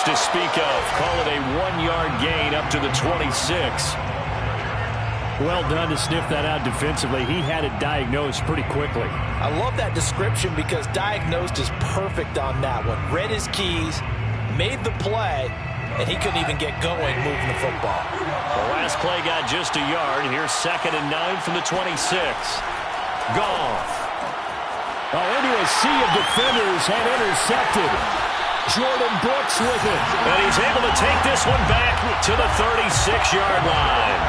much to speak of. Call it a 1-yard gain up to the 26. Well done to sniff that out defensively. He had it diagnosed pretty quickly. I love that description because diagnosed is perfect on that one. Read his keys, made the play, and he couldn't even get going moving the football. The last play got just a yard. Here's 2nd and 9 from the 26. Goff. Oh, into a sea of defenders and intercepted. Jordan Brooks with it. And he's able to take this one back to the 36-yard line.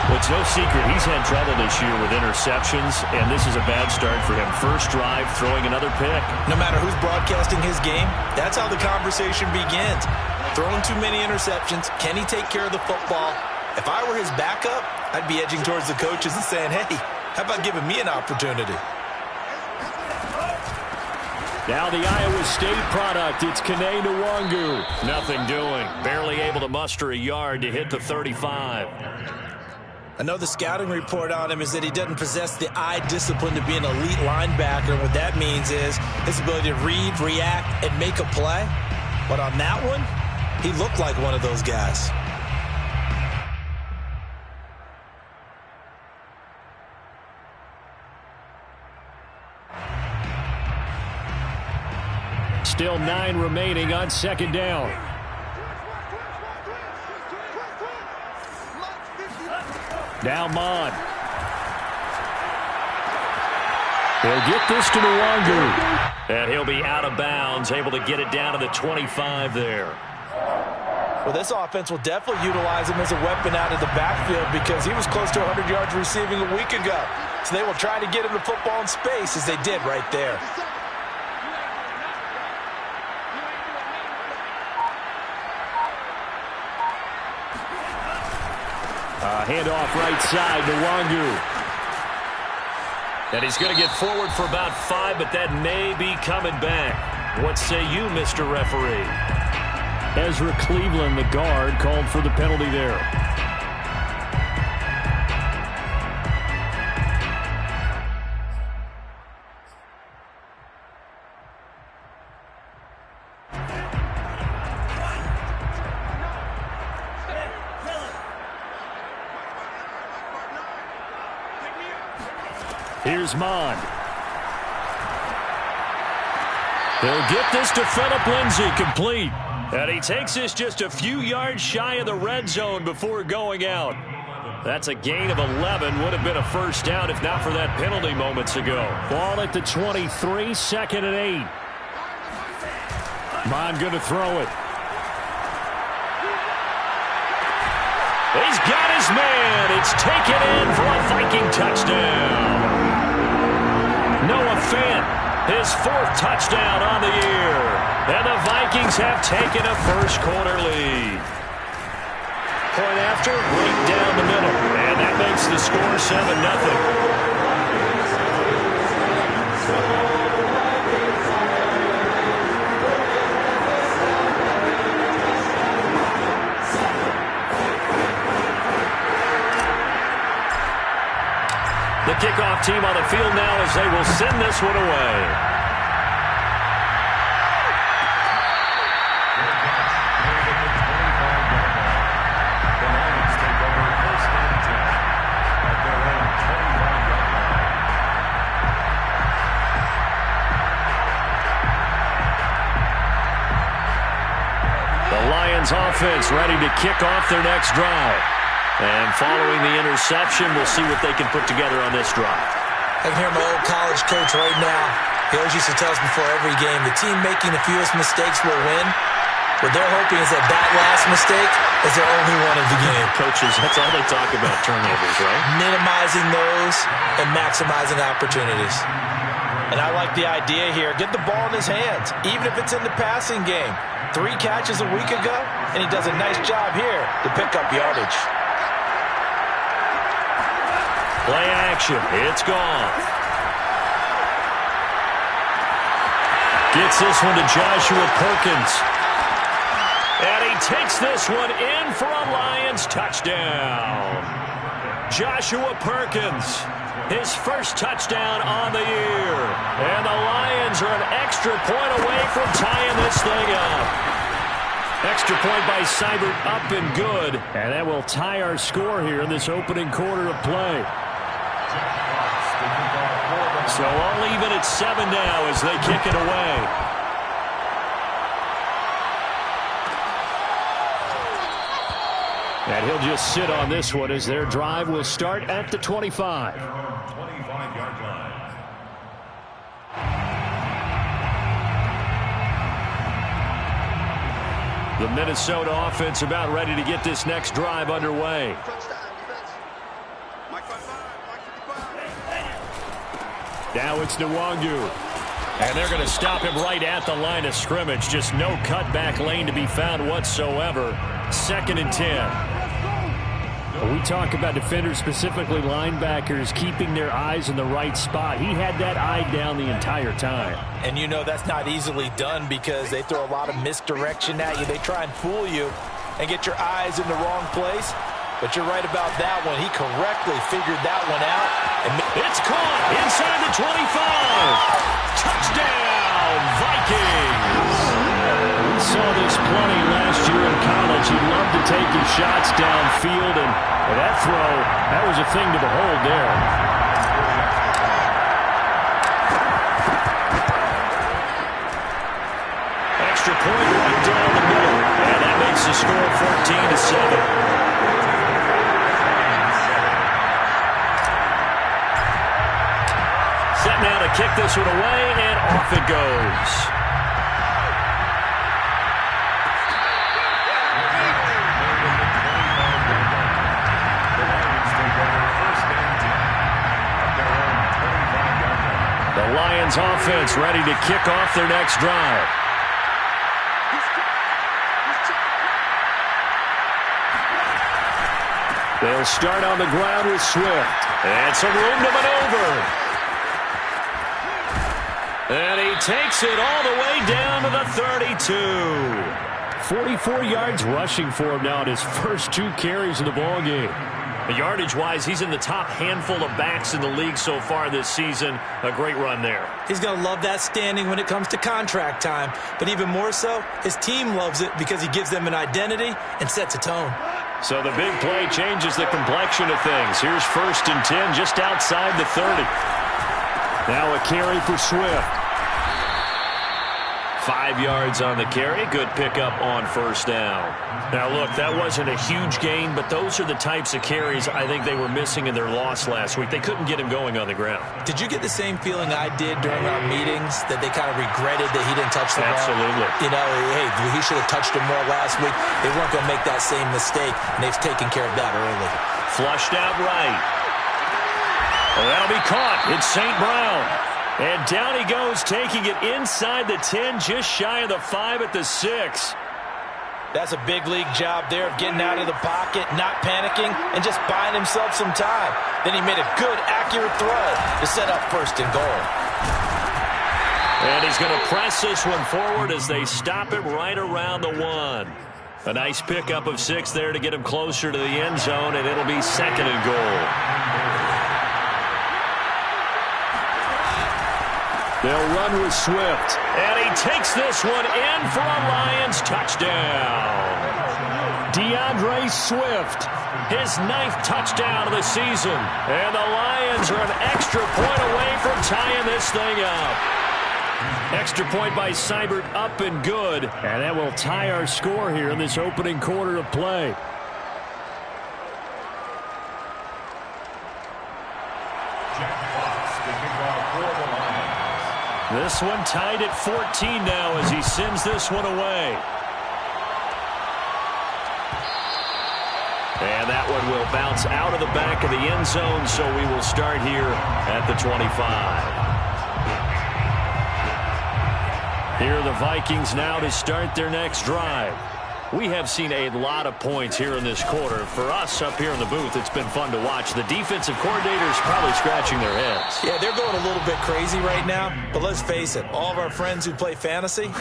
Well, it's no secret he's had trouble this year with interceptions, and this is a bad start for him. First drive, throwing another pick. No matter who's broadcasting his game, that's how the conversation begins. Throwing too many interceptions. Can he take care of the football? If I were his backup, I'd be edging towards the coaches and saying, hey, how about giving me an opportunity? Now the Iowa State product, it's Kene Nwangu. Nothing doing. Barely able to muster a yard to hit the 35. I know the scouting report on him is that he doesn't possess the eye discipline to be an elite linebacker. And what that means is his ability to read, react, and make a play. But on that one, he looked like one of those guys. Still 9 remaining on 2nd down. Now Mon. He'll get this to Nwangu. And he'll be out of bounds, able to get it down to the 25 there. Well, this offense will definitely utilize him as a weapon out of the backfield because he was close to 100 yards receiving a week ago. So they will try to get him the football in space as they did right there. Handoff right side to Nwangu. And he's going to get forward for about 5, but that may be coming back. What say you, Mr. Referee? Ezra Cleveland, the guard, called for the penalty there. Here's Mond. They'll get this to Phillip Lindsay, complete. And he takes this just a few yards shy of the red zone before going out. That's a gain of 11. Would have been a first down if not for that penalty moments ago. Ball at the 23, 2nd and 8. Mond going to throw it. He's got his man. It's taken in for a Viking touchdown. Noah Fant, his 4th touchdown on the year. And the Vikings have taken a first-quarter lead. Point after, right down the middle. And that makes the score 7-0. The kickoff team on the field now as they will send this one away. The Lions offense ready to kick off their next drive. And following the interception, we'll see what they can put together on this drive. I can hear my old college coach right now. He always used to tell us before every game, the team making the fewest mistakes will win. What they're hoping is that last mistake is their only one of the game. Coaches, that's all they talk about, turnovers, right? Minimizing those and maximizing opportunities. And I like the idea here. Get the ball in his hands, even if it's in the passing game. 3 catches a week ago, and he does a nice job here to pick up yardage. Play action. It's gone. Gets this one to Joshua Perkins. And he takes this one in for a Lions touchdown. Joshua Perkins, his first touchdown on the year. And the Lions are an extra point away from tying this thing up. Extra point by Seibert, up and good. And that will tie our score here in this opening quarter of play. So all even at 7 now as they kick it away. And he'll just sit on this one as their drive will start at the 25. 25-yard line. The Minnesota offense about ready to get this next drive underway. Now it's Nwangu. And they're going to stop him right at the line of scrimmage. Just no cutback lane to be found whatsoever. 2nd and 10. We talk about defenders, specifically linebackers, keeping their eyes in the right spot. He had that eye down the entire time. And you know that's not easily done because they throw a lot of misdirection at you. They try and fool you and get your eyes in the wrong place. But you're right about that one. He correctly figured that one out. And it's caught inside the 25. Touchdown, Vikings. We saw this plenty last year in college. He loved to take his shots downfield, and that throw, that was a thing to behold there. Extra point right down the middle, and that makes the score 14-7. Set now to kick this one away, and off it goes. The Lions offense ready to kick off their next drive. They'll start on the ground with Swift. And some room to maneuver. And he takes it all the way down to the 32. 44 yards rushing for him now in his first 2 carries of the ballgame. Yardage-wise, he's in the top handful of backs in the league so far this season. A great run there. He's going to love that standing when it comes to contract time. But even more so, his team loves it because he gives them an identity and sets a tone. So the big play changes the complexion of things. Here's 1st and 10 just outside the 30. Now a carry for Swift. 5 yards on the carry. Good pickup on 1st down. Now, look, that wasn't a huge gain, but those are the types of carries I think they were missing in their loss last week. They couldn't get him going on the ground. Did you get the same feeling I did during our meetings, that they kind of regretted that he didn't touch the ball? Absolutely. You know, hey, he should have touched him more last week. They weren't going to make that same mistake, and they've taken care of that early. Flushed out right. Well, that'll be caught. It's St. Brown. And down he goes, taking it inside the 10, just shy of the 5 at the 6. That's a big league job there of getting out of the pocket, not panicking, and just buying himself some time. Then he made a good, accurate throw to set up 1st and goal. And he's going to press this one forward as they stop it right around the 1. A nice pickup of 6 there to get him closer to the end zone, and it'll be 2nd and goal. They'll run with Swift. And he takes this one in for a Lions touchdown. DeAndre Swift, his 9th touchdown of the season. And the Lions are an extra point away from tying this thing up. Extra point by Seibert, up and good. And that will tie our score here in this opening quarter of play. This one tied at 14 now as he sends this one away. And that one will bounce out of the back of the end zone, so we will start here at the 25. Here are the Vikings now to start their next drive. We have seen a lot of points here in this quarter. For us up here in the booth, it's been fun to watch. The defensive coordinators probably scratching their heads. Yeah, they're going a little bit crazy right now. But let's face it, all of our friends who play fantasy,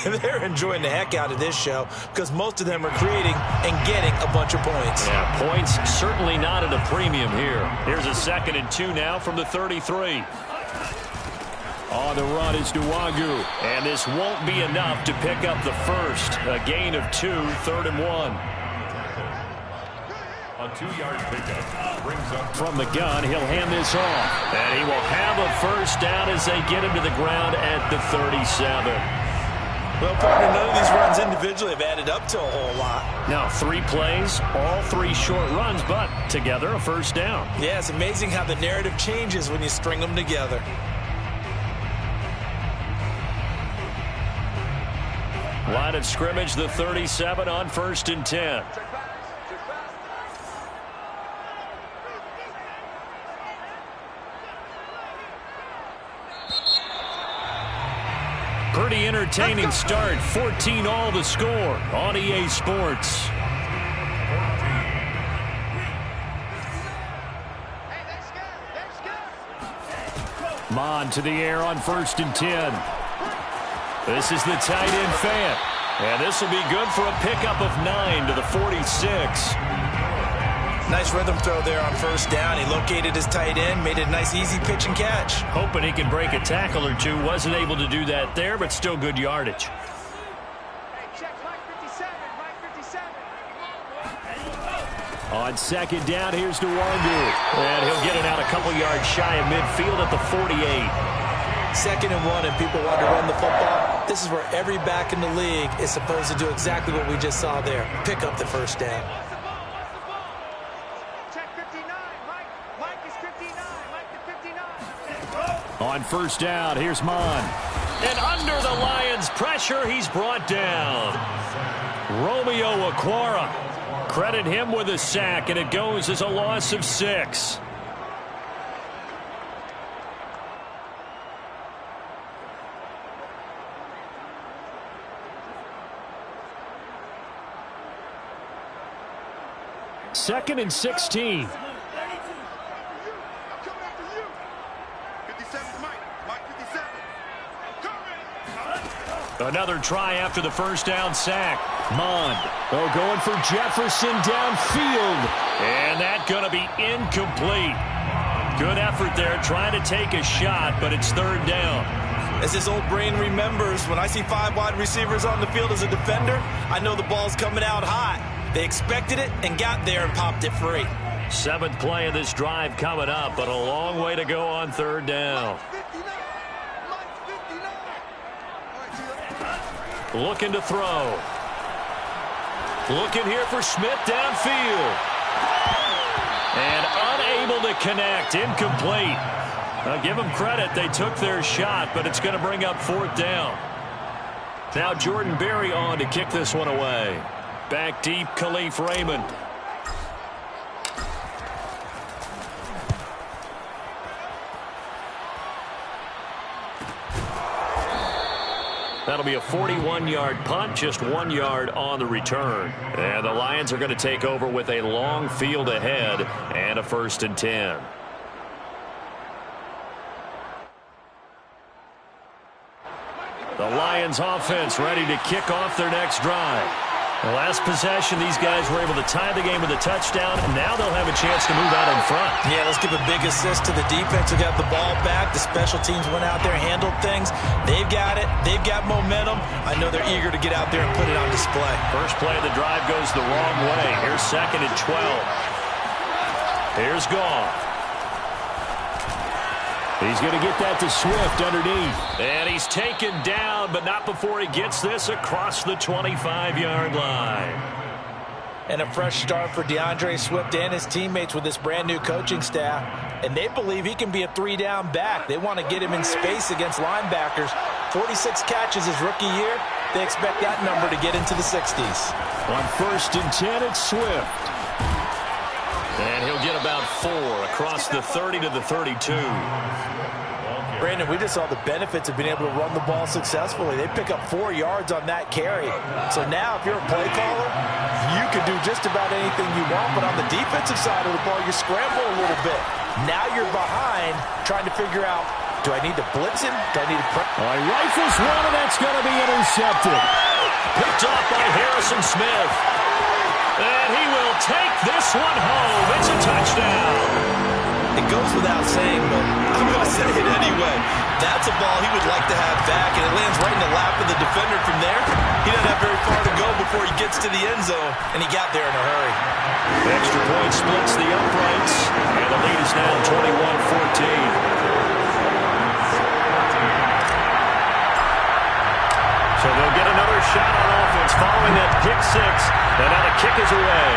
they're enjoying the heck out of this show because most of them are creating and getting a bunch of points. Yeah, points certainly not at a premium here. Here's a 2nd and 2 now from the 33. On the run is Nwangu. And this won't be enough to pick up the first. A gain of 2, 3rd and 1. A 2-yard pickup brings up From the gun, he'll hand this off. And he will have a first down as they get him to the ground at the 37. Well, partner, none of these runs individually have added up to a whole lot. Now 3 plays, all 3 short runs, but together a first down. Yeah, it's amazing how the narrative changes when you string them together. Line of scrimmage, the 37 on 1st and 10. Pretty entertaining start. 14 all the score on EA Sports. Mon to the air on 1st and 10. This is the tight end fan. And this will be good for a pickup of 9 to the 46. Nice rhythm throw there on 1st down. He located his tight end, made it a nice easy pitch and catch. Hoping he can break a tackle or two. Wasn't able to do that there, but still good yardage. On 2nd down, here's Nwangu. And he'll get it out a couple yards shy of midfield at the 48. 2nd and 1, and people want to run the football. This is where every back in the league is supposed to do exactly what we just saw there. Pick up the first down. On 1st down, here's Mon. And under the Lions' pressure, he's brought down. Romeo Okwara. Credit him with a sack, and it goes as a loss of 6. Second and 16. Another try after the first down sack. Mon. Oh, going for Jefferson downfield. And that going to be incomplete. Good effort there, trying to take a shot, but it's 3rd down. As his old brain remembers, when I see 5 wide receivers on the field as a defender, I know the ball's coming out hot. They expected it and got there and popped it free. 7th play of this drive coming up, but a long way to go on 3rd down. Looking to throw. Looking here for Smith downfield. And unable to connect. Incomplete. I'll give them credit. They took their shot, but it's going to bring up 4th down. Now Jordan Berry on to kick this one away. Back deep, Khalif Raymond. That'll be a 41-yard punt, just 1 yard on the return. And the Lions are going to take over with a long field ahead and a 1st and 10. The Lions offense ready to kick off their next drive. The last possession, these guys were able to tie the game with a touchdown, and now they'll have a chance to move out in front. Yeah, let's give a big assist to the defense who got the ball back. The special teams went out there and handled things. They've got it. They've got momentum. I know they're eager to get out there and put it on display. First play of the drive goes the wrong way. Here's 2nd and 12. Here's Goff. He's going to get that to Swift underneath. And he's taken down, but not before he gets this across the 25-yard line. And a fresh start for DeAndre Swift and his teammates with this brand-new coaching staff. And they believe he can be a 3-down back. They want to get him in space against linebackers. 46 catches his rookie year. They expect that number to get into the 60s. On 1st and 10, it's Swift. And he'll get about 4 across the 30 to the 32. Brandon, we just saw the benefits of being able to run the ball successfully. They pick up 4 yards on that carry. So now if you're a play caller, you can do just about anything you want. But on the defensive side of the ball, you scramble a little bit. Now you're behind trying to figure out, do I need to blitz him? Do I need to press? Rifles one, and that's going to be intercepted. Picked off by Harrison Smith. And he will take this one home. It's a touchdown. It goes goes without saying, but I'm going to say it anyway. That's a ball he would like to have back, and it lands right in the lap of the defender from there. He doesn't have very far to go before he gets to the end zone, and he got there in a hurry. The extra point splits the uprights, and the lead is now 21-14. So they'll get another shot on offense following that pick six, and now the kick is away.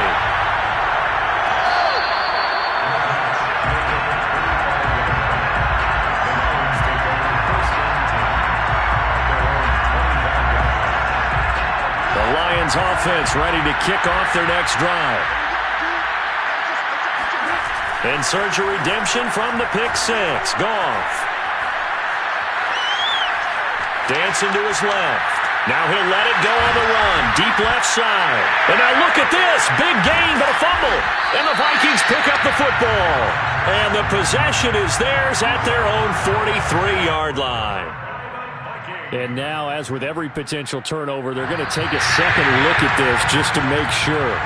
The Lions offense ready to kick off their next drive. In search of redemption from the pick six. Goff. Dancing to his left. Now he'll let it go on the run. Deep left side. And now look at this. Big gain, but a fumble. And the Vikings pick up the football. And the possession is theirs at their own 43-yard line. And now, as with every potential turnover, they're going to take a second look at this just to make sure.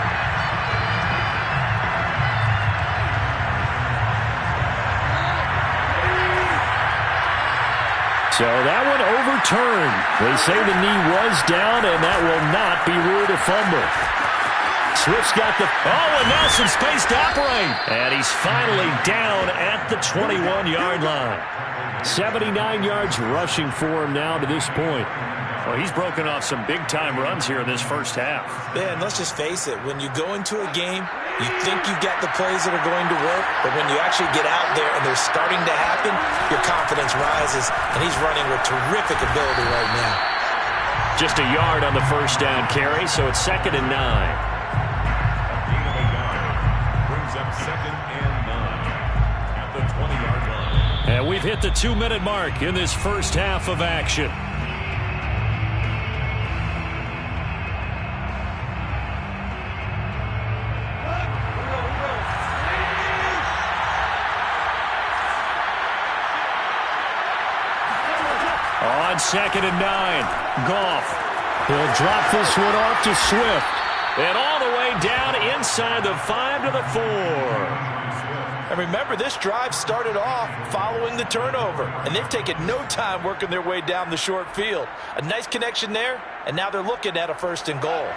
So that one overturned. They say the knee was down, and that will not be ruled a fumble. Swift's got the... Oh, and now some space to operate. And he's finally down at the 21-yard line. 79 yards rushing for him now to this point. Well, he's broken off some big-time runs here in this first half. Yeah, and let's just face it. When you go into a game, you think you've got the plays that are going to work, but when you actually get out there and they're starting to happen, your confidence rises, and he's running with terrific ability right now. Just a yard on the first down carry, so it's 2nd and 9. Brings up 2nd and 9 at the 20-yard line. And we've hit the 2-minute mark in this first half of action. On 2nd and 9, Goff. He'll drop this one off to Swift. And all the way down inside the 5 to the 4. And remember, this drive started off following the turnover, and they've taken no time working their way down the short field. A nice connection there, and now they're looking at a 1st and goal.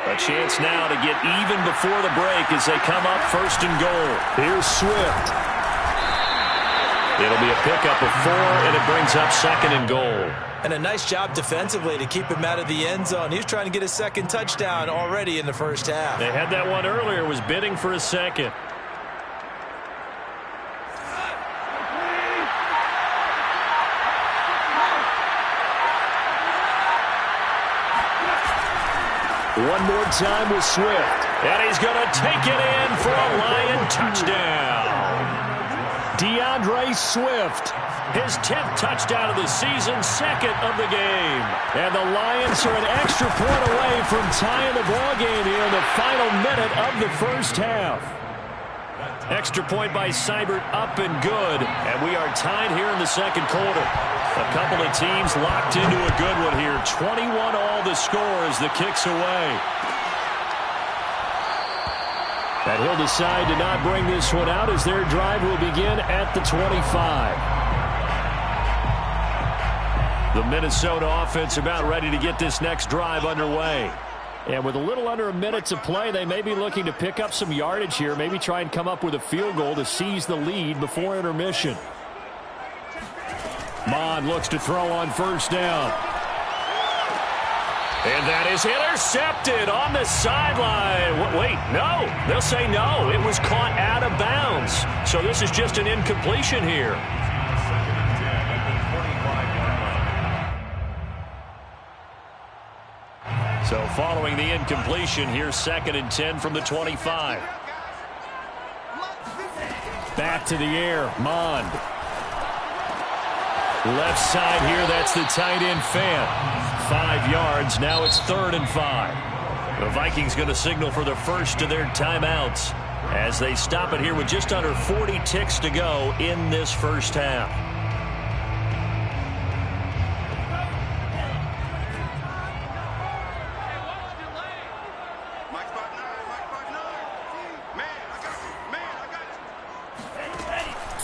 A chance now to get even before the break as they come up 1st and goal. Here's Swift. It'll be a pickup of 4, and it brings up 2nd and goal. And a nice job defensively to keep him out of the end zone. He was trying to get his 2nd touchdown already in the first half. They had that one earlier, was bidding for a 2nd. One more time with Swift. And he's going to take it in for a Lion touchdown. DeAndre Swift. His 10th touchdown of the season, 2nd of the game. And the Lions are an extra point away from tying the ballgame here in the final minute of the first half. Extra point by Seibert, up and good. And we are tied here in the 2nd quarter. A couple of teams locked into a good one here. 21-all the score as the kick's away. And he'll decide to not bring this one out as their drive will begin at the 25. The Minnesota offense about ready to get this next drive underway. And with a little under a minute to play, they may be looking to pick up some yardage here, maybe try and come up with a field goal to seize the lead before intermission. Mond looks to throw on 1st down. And that is intercepted on the sideline. Wait, no. They'll say no. It was caught out of bounds. So this is just an incompletion here. So following the incompletion, here's 2nd and 10 from the 25. Back to the air, Mond. Left side here, that's the tight end Fant. 5 yards, now it's 3rd and 5. The Vikings going to signal for the first of their timeouts as they stop it here with just under 40 ticks to go in this first half.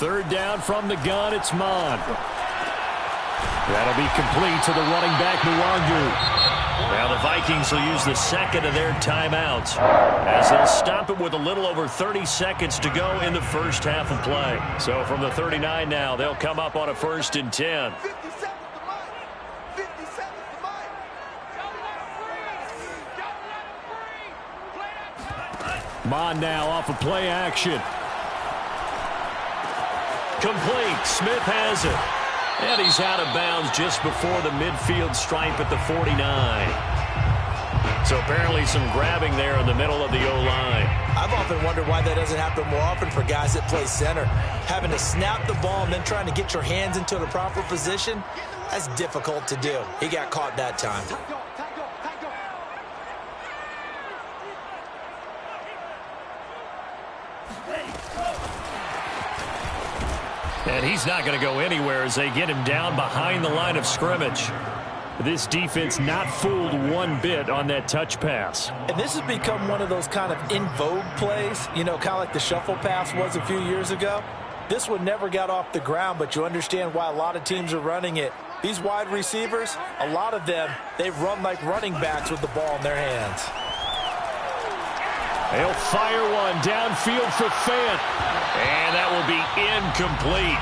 Third down from the gun, it's Mon. That'll be complete to the running back, Nwangu. Now the Vikings will use the second of their timeouts as they'll stop it with a little over 30 seconds to go in the first half of play. So from the 39 now, they'll come up on a 1st and 10. Mon now off of play action. Complete. Smith has it. And he's out of bounds just before the midfield stripe at the 49. So apparently some grabbing there in the middle of the O-line. I've often wondered why that doesn't happen more often for guys that play center. Having to snap the ball and then trying to get your hands into the proper position, that's difficult to do. He got caught that time. And he's not going to go anywhere as they get him down behind the line of scrimmage. This defense not fooled one bit on that touch pass. And this has become one of those kind of in vogue plays, you know, kind of like the shuffle pass was a few years ago. This one never got off the ground, but you understand why a lot of teams are running it. These wide receivers, a lot of them, they run like running backs with the ball in their hands. They'll fire one downfield for Fant. And that will be incomplete.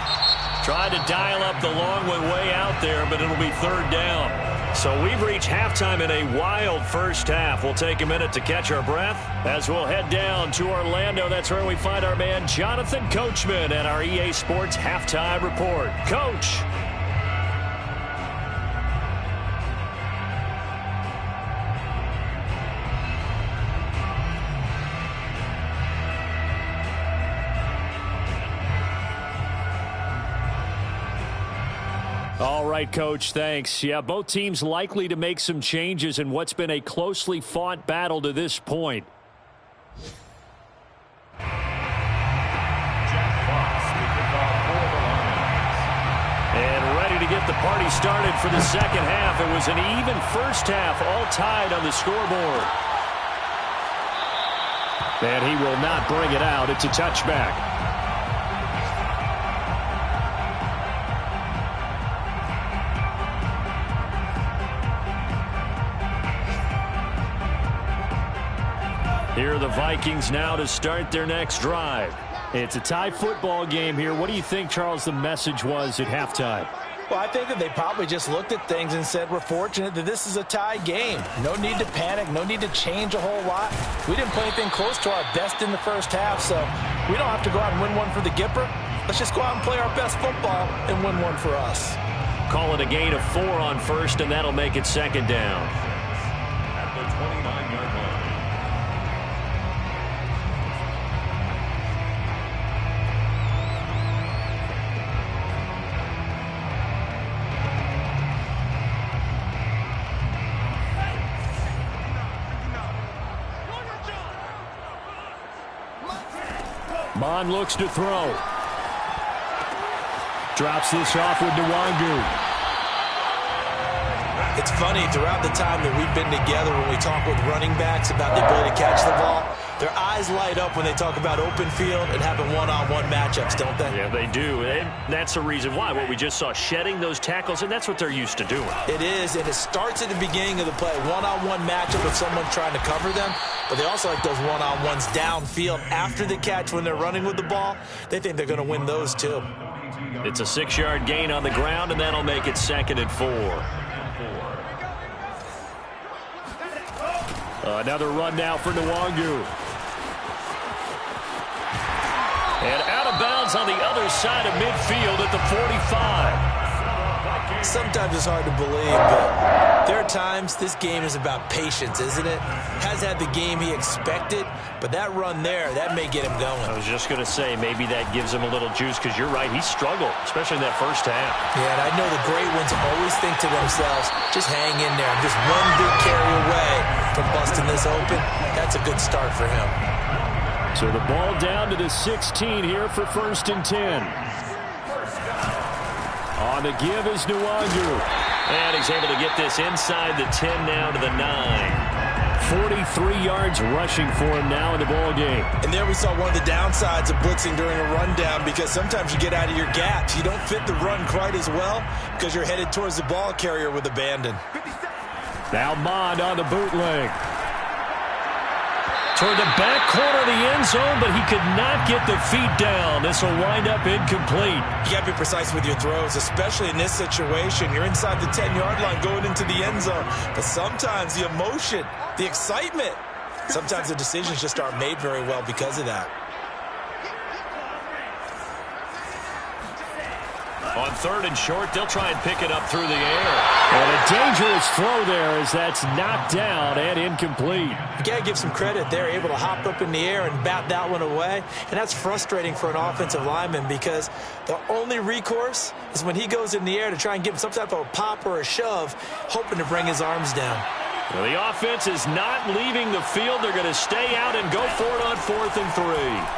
Tried to dial up the long way out there, but it'll be 3rd down. So we've reached halftime in a wild first half. We'll take a minute to catch our breath as we'll head down to Orlando. That's where we find our man Jonathan Coachman and our EA Sports Halftime Report. Coach. All right, Coach, thanks. Yeah, both teams likely to make some changes in what's been a closely fought battle to this point. And ready to get the party started for the second half. It was an even first half, all tied on the scoreboard. And he will not bring it out. It's a touchback. Here are the Vikings now to start their next drive. It's a tie football game here. What do you think, Charles, the message was at halftime? Well, I think that they probably just looked at things and said, we're fortunate that this is a tie game. No need to panic. No need to change a whole lot. We didn't play anything close to our best in the first half, so we don't have to go out and win one for the Gipper. Let's just go out and play our best football and win one for us. Call it a gain of 4 on first, and that'll make it 2nd down. At the 29-yard line. Mon looks to throw. Drops this off with Nwangu. It's funny, throughout the time that we've been together, when we talk with running backs about the ability to catch the ball, their eyes light up when they talk about open field and having one-on-one matchups, don't they? Yeah, they do. And that's the reason why. What we just saw, shedding those tackles, and that's what they're used to doing. It is, and it starts at the beginning of the play. One-on-one matchup with someone trying to cover them, but they also like those one-on-ones downfield after the catch when they're running with the ball. They think they're going to win those, too. It's a 6-yard gain on the ground, and that'll make it 2nd and 4. Another run now for Nwangu. And out of bounds on the other side of midfield at the 45. Sometimes it's hard to believe, but there are times this game is about patience, isn't it? Has had the game he expected, but that run there, that may get him going. I was just going to say, maybe that gives him a little juice, because you're right, he struggled, especially in that first half. Yeah, and I know the great ones always think to themselves, just hang in there. Just one big carry away from busting this open. That's a good start for him. So the ball down to the 16 here for 1st and 10. On the give is Nwangu. And he's able to get this inside the 10 now to the 9. 43 yards rushing for him now in the ball game. And there we saw one of the downsides of blitzing during a rundown, because sometimes you get out of your gaps. You don't fit the run quite as well because you're headed towards the ball carrier with abandon. Now Mond on the bootleg. Toward the back corner of the end zone, but he could not get the feet down. This will wind up incomplete. You got to be precise with your throws, especially in this situation. You're inside the 10-yard line going into the end zone. But sometimes the emotion, the excitement, sometimes the decisions just aren't made very well because of that. On 3rd and short, they'll try and pick it up through the air. And a dangerous throw there as that's knocked down and incomplete. You got to give some credit. They're able to hop up in the air and bat that one away. And that's frustrating for an offensive lineman, because the only recourse is when he goes in the air to try and give him some type of a pop or a shove, hoping to bring his arms down. Well, the offense is not leaving the field. They're going to stay out and go for it on 4th and 3.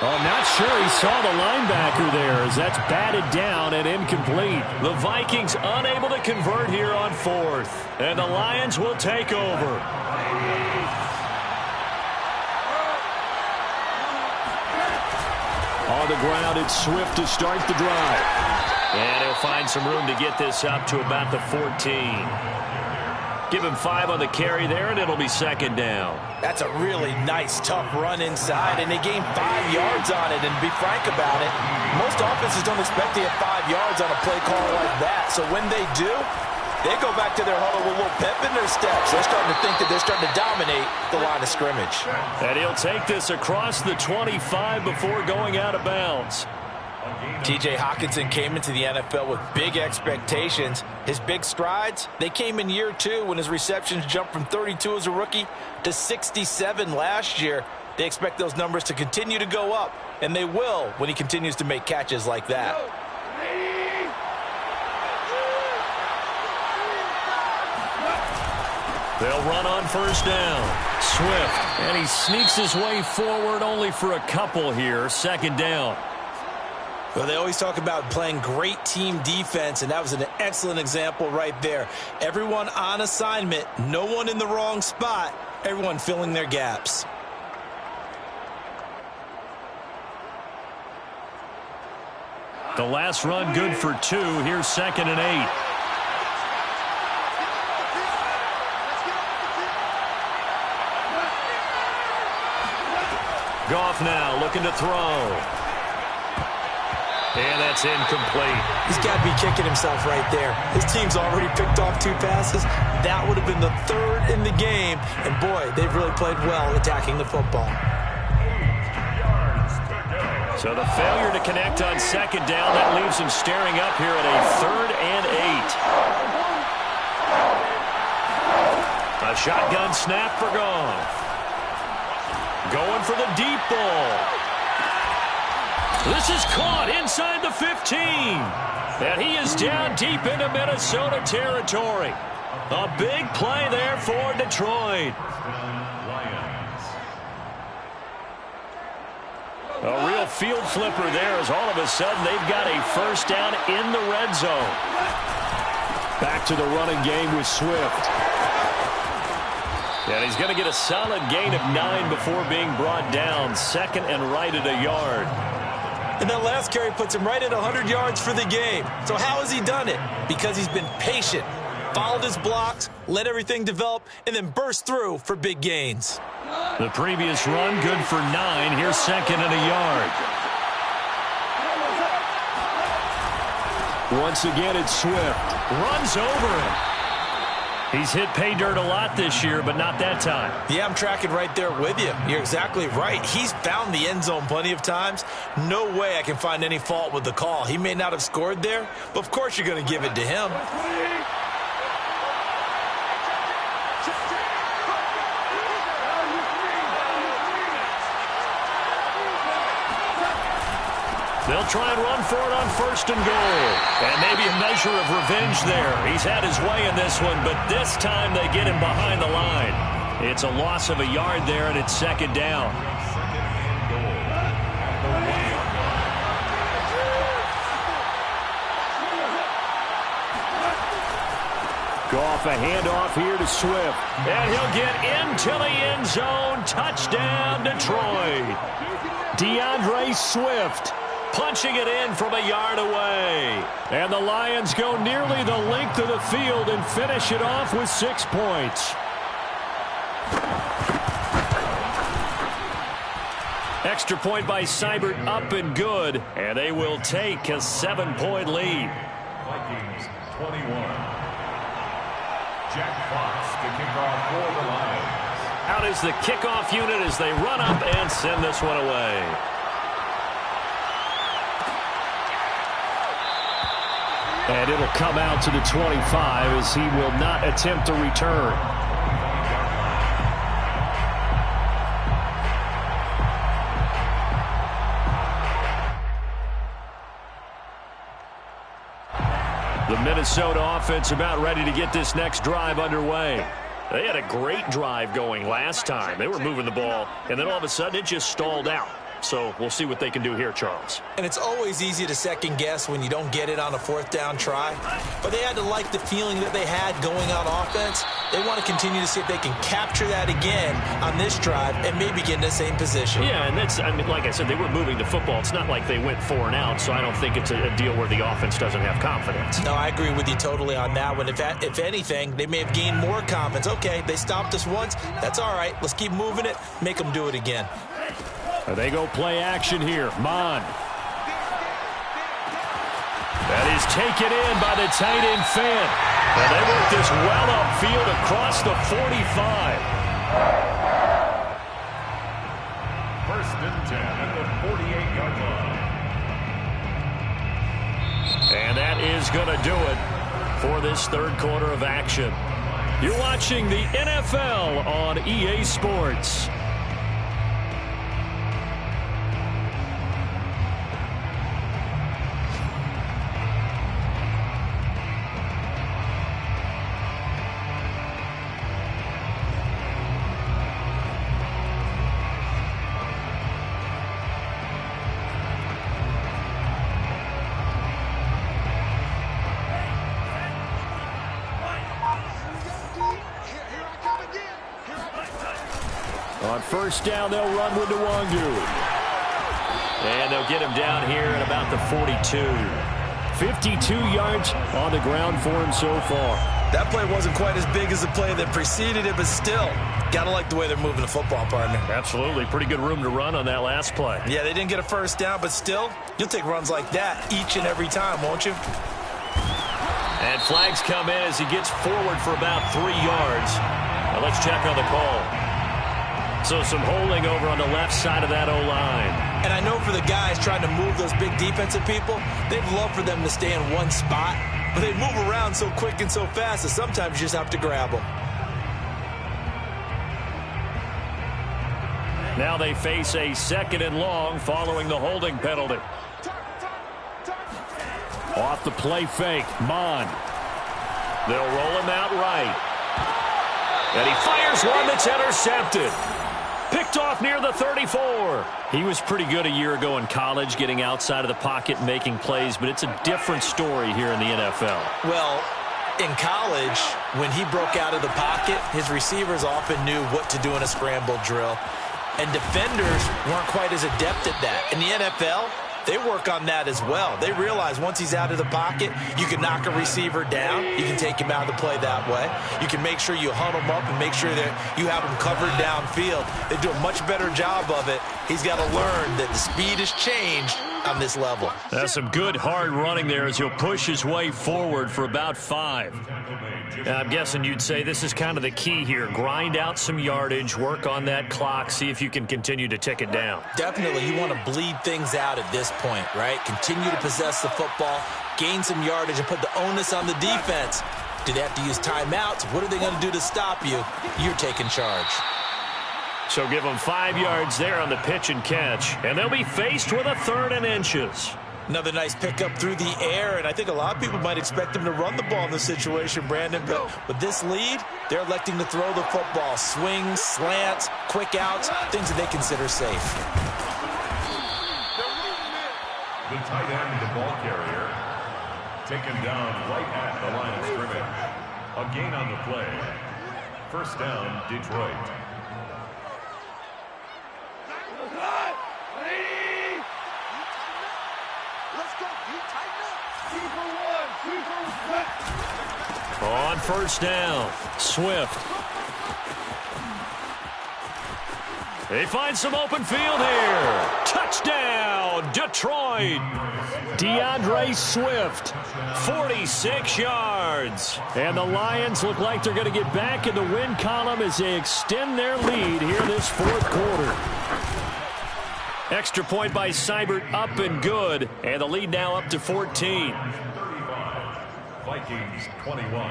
I'm not sure he saw the linebacker there as that's batted down and incomplete. The Vikings unable to convert here on 4th. And the Lions will take over. On the ground, it's Swift to start the drive. And he'll find some room to get this up to about the 14. Give him 5 on the carry there, and it'll be 2nd down. That's a really nice, tough run inside, and they gained 5 yards on it. And to be frank about it, most offenses don't expect to get 5 yards on a play call like that. So when they do, they go back to their huddle with a little pep in their steps. They're starting to think that they're starting to dominate the line of scrimmage. And he'll take this across the 25 before going out of bounds. T.J. Hockenson came into the NFL with big expectations. His big strides, they came in year 2 when his receptions jumped from 32 as a rookie to 67 last year. They expect those numbers to continue to go up, and they will when he continues to make catches like that. They'll run on 1st down. Swift, and he sneaks his way forward only for a couple here. 2nd down. Well, they always talk about playing great team defense, and that was an excellent example right there. Everyone on assignment, no one in the wrong spot, everyone filling their gaps. The last run good for 2. Here's 2nd and 8. Goff now looking to throw. And that's incomplete. He's got to be kicking himself right there. His team's already picked off 2 passes. That would have been the 3rd in the game. And, boy, they've really played well attacking the football. So the failure to connect on 2nd down, that leaves him staring up here at a 3rd and 8. A shotgun snap for Goff. Going for the deep ball. This is caught inside the 15. And he is down deep into Minnesota territory. A big play there for Detroit. A real field flipper there, as all of a sudden they've got a 1st down in the red zone. Back to the running game with Swift. And he's going to get a solid gain of 9 before being brought down. 2nd and right at a yard. And that last carry puts him right at 100 yards for the game. So how has he done it? Because he's been patient, followed his blocks, let everything develop, and then burst through for big gains. The previous run good for 9. Here's 2nd and a yard. Once again, it's Swift. Runs over him. He's hit pay dirt a lot this year, but not that time. Yeah, I'm tracking right there with you. You're exactly right. He's found the end zone plenty of times. No way I can find any fault with the call. He may not have scored there, but of course you're going to give it to him. They'll try and run for it on 1st and goal. And maybe a measure of revenge there. He's had his way in this one, but this time they get him behind the line. It's a loss of a yard there, and it's 2nd down. Goff, a handoff here to Swift. And he'll get into the end zone. Touchdown, Detroit. DeAndre Swift punching it in from a yard away. And the Lions go nearly the length of the field and finish it off with 6 points. Extra point by Seibert, up and good. And they will take a 7-point lead. Vikings 21. Jack Fox to kick off for the Lions. Out is the kickoff unit as they run up and send this one away. And it'll come out to the 25 as he will not attempt to return. The Minnesota offense about ready to get this next drive underway. They had a great drive going last time. They were moving the ball, and then all of a sudden it just stalled out. So we'll see what they can do here, Charles. And it's always easy to second guess when you don't get it on a 4th down try. But they had to like the feeling that they had going on offense. They want to continue to see if they can capture that again on this drive and maybe get in the same position. Yeah, and that's, I mean, like I said, they were moving the football. It's not like they went 4 and out, so I don't think it's a deal where the offense doesn't have confidence. No, I agree with you totally on that one. If anything, they may have gained more confidence. Okay, they stopped us once. That's all right. Let's keep moving it. Make them do it again. They go play action here. Mond. That is taken in by the tight end Fant. And they work this well upfield across the 45. First and 10 at the 48-yard line. And that is going to do it for this third quarter of action. You're watching the NFL on EA Sports. On first down, they'll run with Nwangu. And they'll get him down here at about the 42. 52 yards on the ground for him so far. That play wasn't quite as big as the play that preceded it, but still, got to like the way they're moving the football, partner. Absolutely. Pretty good room to run on that last play. Yeah, they didn't get a first down, but still, you'll take runs like that each and every time, won't you? And flags come in as he gets forward for about 3 yards. Now let's check on the call. So some holding over on the left side of that O-line. And I know for the guys trying to move those big defensive people, they'd love for them to stay in one spot. But they move around so quick and so fast that sometimes you just have to grab them. Now they face a 2nd and long following the holding penalty. Off the play fake, Mond. They'll roll him out right. And he fires one that's intercepted. Picked off near the 34. He was pretty good a year ago in college, getting outside of the pocket and making plays, but it's a different story here in the NFL. Well, in college, when he broke out of the pocket, his receivers often knew what to do in a scramble drill. And defenders weren't quite as adept at that. In the NFL, they work on that as well. They realize once he's out of the pocket, you can knock a receiver down. You can take him out of the play that way. You can make sure you huddle him up and make sure that you have him covered downfield. They do a much better job of it. He's got to learn that the speed has changed on this level. That's some good hard running there as he'll push his way forward for about 5. I'm guessing you'd say this is kind of the key here. Grind out some yardage, work on that clock, see if you can continue to tick it down. Definitely, you want to bleed things out at this point, right? Continue to possess the football, gain some yardage, and put the onus on the defense. Do they have to use timeouts? What are they going to do to stop you? You're taking charge. So give them 5 yards there on the pitch and catch, and they'll be faced with a 3rd and inches. Another nice pickup through the air, and I think a lot of people might expect them to run the ball in this situation, Brandon. But with this lead, they're electing to throw the football. Swings, slants, quick outs, things that they consider safe. The tight end, the ball carrier, taken down right at the line of scrimmage. A gain on the play. First down, Detroit. On first down, Swift. They find some open field here. Touchdown, Detroit. DeAndre Swift, 46 yards. And the Lions look like they're going to get back in the win column as they extend their lead here this fourth quarter. Extra point by Seibert, up and good. And the lead now up to 14. 35, Vikings 21.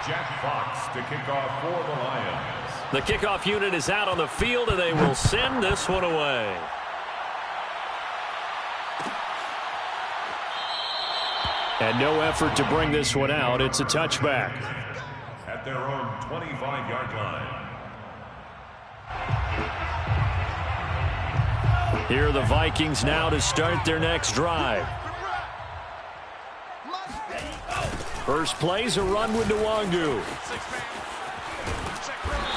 Jack Fox to kick off for the Lions. The kickoff unit is out on the field, and they will send this one away. And no effort to bring this one out. It's a touchback. At their own 25-yard line. Here are the Vikings now to start their next drive. First play's a run with Nwangu.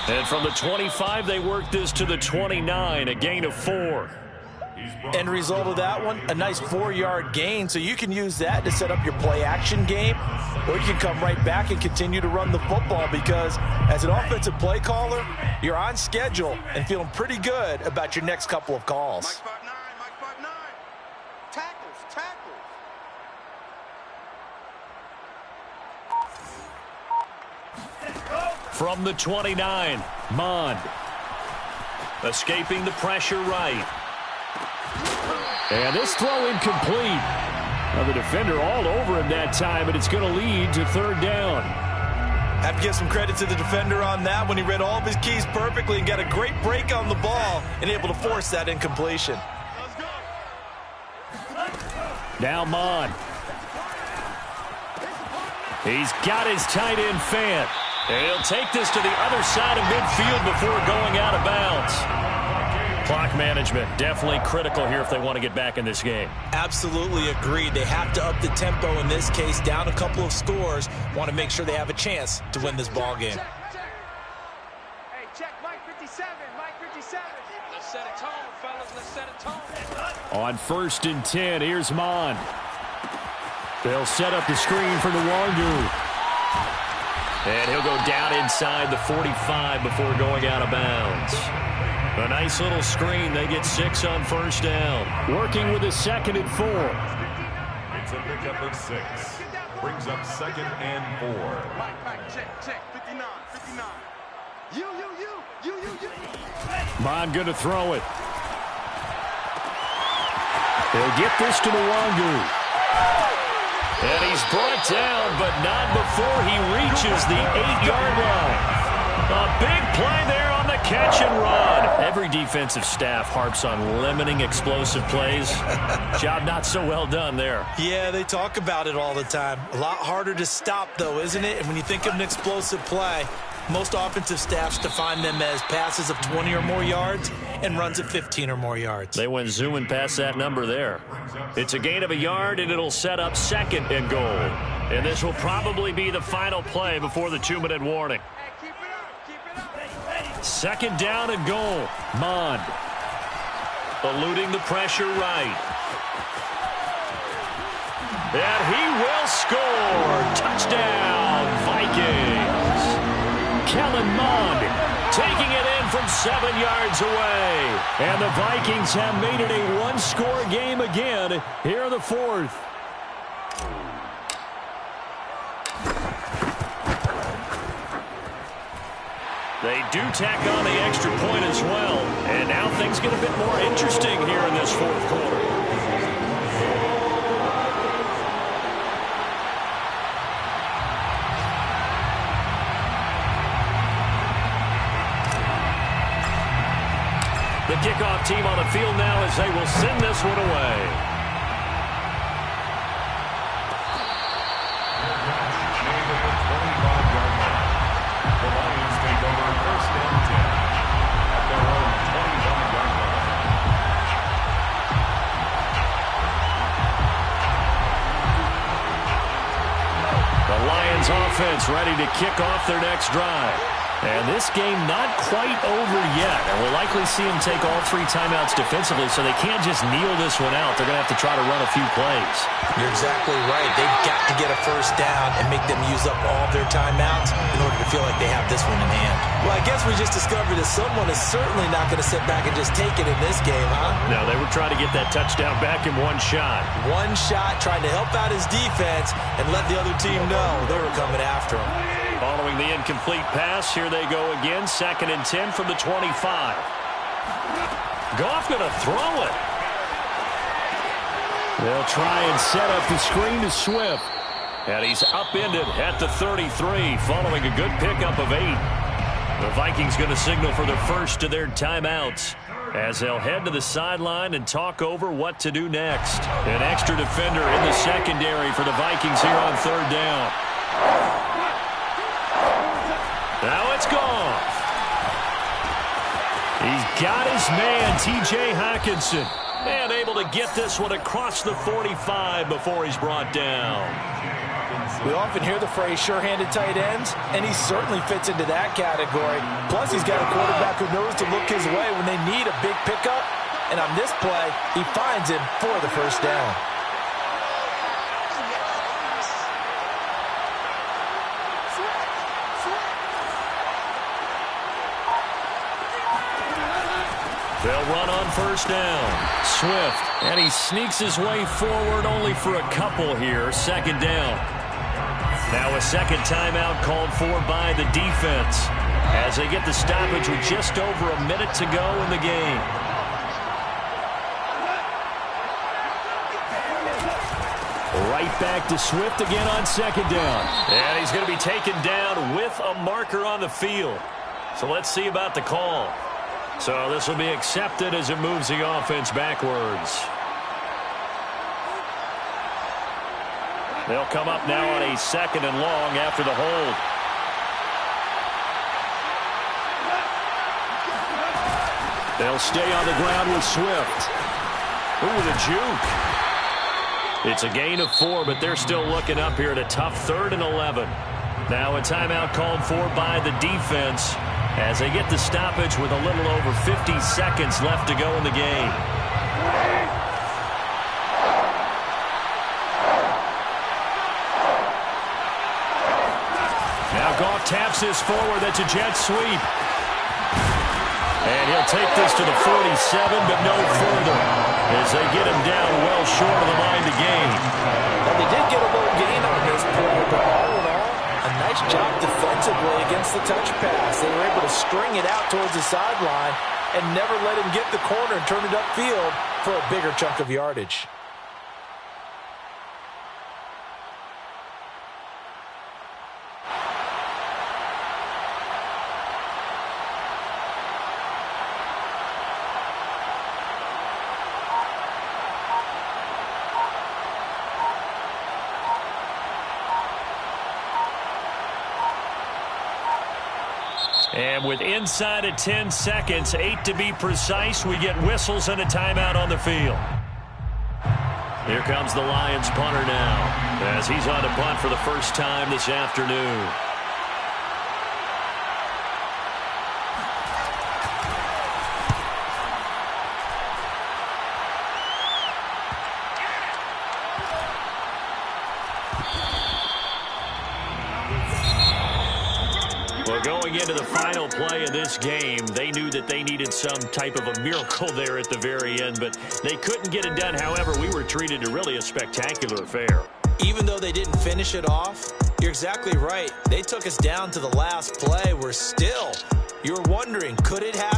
And from the 25, they work this to the 29, a gain of 4. End result of that one, a nice 4-yard gain. So you can use that to set up your play-action game, or you can come right back and continue to run the football because as an offensive play caller, you're on schedule and feeling pretty good about your next couple of calls. Mike 5-9. Tackles. From the 29, Mond. Escaping the pressure right. And this throw incomplete. Now the defender all over him that time, and it's going to lead to third down. Have to give some credit to the defender on that when he read all of his keys perfectly and got a great break on the ball and able to force that incompletion. Now Mond. He's got his tight end Fant. And he'll take this to the other side of midfield before going out of bounds. Clock management definitely critical here if they want to get back in this game. Absolutely agreed. They have to up the tempo in this case, down a couple of scores. Want to make sure they have a chance to win this ball game. Hey, check Mike 57. Let's set a tone, fellas. Let's set a tone. On 1st and 10, here's Mond. They'll set up the screen for Nwangu. And he'll go down inside the 45 before going out of bounds. A nice little screen. They get 6 on first down. Working with a 2nd and 4. It's a pickup of 6. Brings up 2nd and 4. Mike, check. 59. You. Mond going to throw it. They'll get this to Nwangu. And he's brought down, but not before he reaches the 8-yard line. A big play there on the catch and run. Every defensive staff harps on limiting explosive plays. Job not so well done there. Yeah, they talk about it all the time. A lot harder to stop, though, isn't it? And when you think of an explosive play, most offensive staffs define them as passes of 20 or more yards and runs of 15 or more yards. They went zooming past that number there. It's a gain of a yard, and it'll set up 2nd and goal. And this will probably be the final play before the 2-minute warning. Hey, keep it up. 2nd down and goal. Mond. Eluding the pressure right. And he will score. Touchdown, Vikings. Kellen Mond taking it in from 7 yards away. And the Vikings have made it a one-score game again here in the 4th. They do tack on the extra point as well. And now things get a bit more interesting here in this 4th quarter. The kickoff team on the field now as they will send this one away. defense ready to kick off their next drive. And this game not quite over yet. And we'll likely see them take all 3 timeouts defensively, so they can't just kneel this one out. They're going to have to try to run a few plays. You're exactly right. They've got to get a first down and make them use up all their timeouts in order to feel like they have this one in hand. Well, I guess we just discovered that someone is certainly not going to sit back and just take it in this game, huh? No, they were trying to get that touchdown back in one shot. One shot, trying to help out his defense and let the other team know they were coming after him. Following the incomplete pass, here they go again. 2nd and 10 from the 25. Goff going to throw it. They'll try and set up the screen to Swift. And he's upended at the 33, following a good pickup of 8. The Vikings going to signal for the first of their timeouts as they'll head to the sideline and talk over what to do next. An extra defender in the secondary for the Vikings here on 3rd down. Now it's Goff. He's got his man, T.J. Hockenson, and able to get this one across the 45 before he's brought down. We often hear the phrase sure-handed tight ends, and he certainly fits into that category. Plus, he's got a quarterback who knows to look his way when they need a big pickup. And on this play, he finds him for the first down. They'll run on first down. Swift, and he sneaks his way forward only for a couple here. 2nd down. Now a second timeout called for by the defense as they get the stoppage with just over a minute to go in the game. Right back to Swift again on 2nd down. And he's going to be taken down with a marker on the field. So let's see about the call. So this will be accepted as it moves the offense backwards. They'll come up now on a 2nd and long after the hold. They'll stay on the ground with Swift. Ooh, the juke. It's a gain of 4, but they're still looking up here at a tough 3rd and 11. Now a timeout called for by the defense as they get the stoppage with a little over 50 seconds left to go in the game. Now Goff taps this forward. That's a jet sweep. And he'll take this to the 47, but no further as they get him down well short of the line to gain. Well, they did get a little gain on this play, but all in all, a nice job defensively against the touch pass. They were able to string it out towards the sideline and never let him get the corner and turn it upfield for a bigger chunk of yardage. And with inside of 10 seconds, 8 to be precise, we get whistles and a timeout on the field. Here comes the Lions punter now as he's on to punt for the first time this afternoon. Well, going into the final play of this game, they knew that they needed some type of a miracle there at the very end, but they couldn't get it done. However, we were treated to really a spectacular affair. Even though they didn't finish it off, you're exactly right. They took us down to the last play. We're still, you're wondering, could it happen?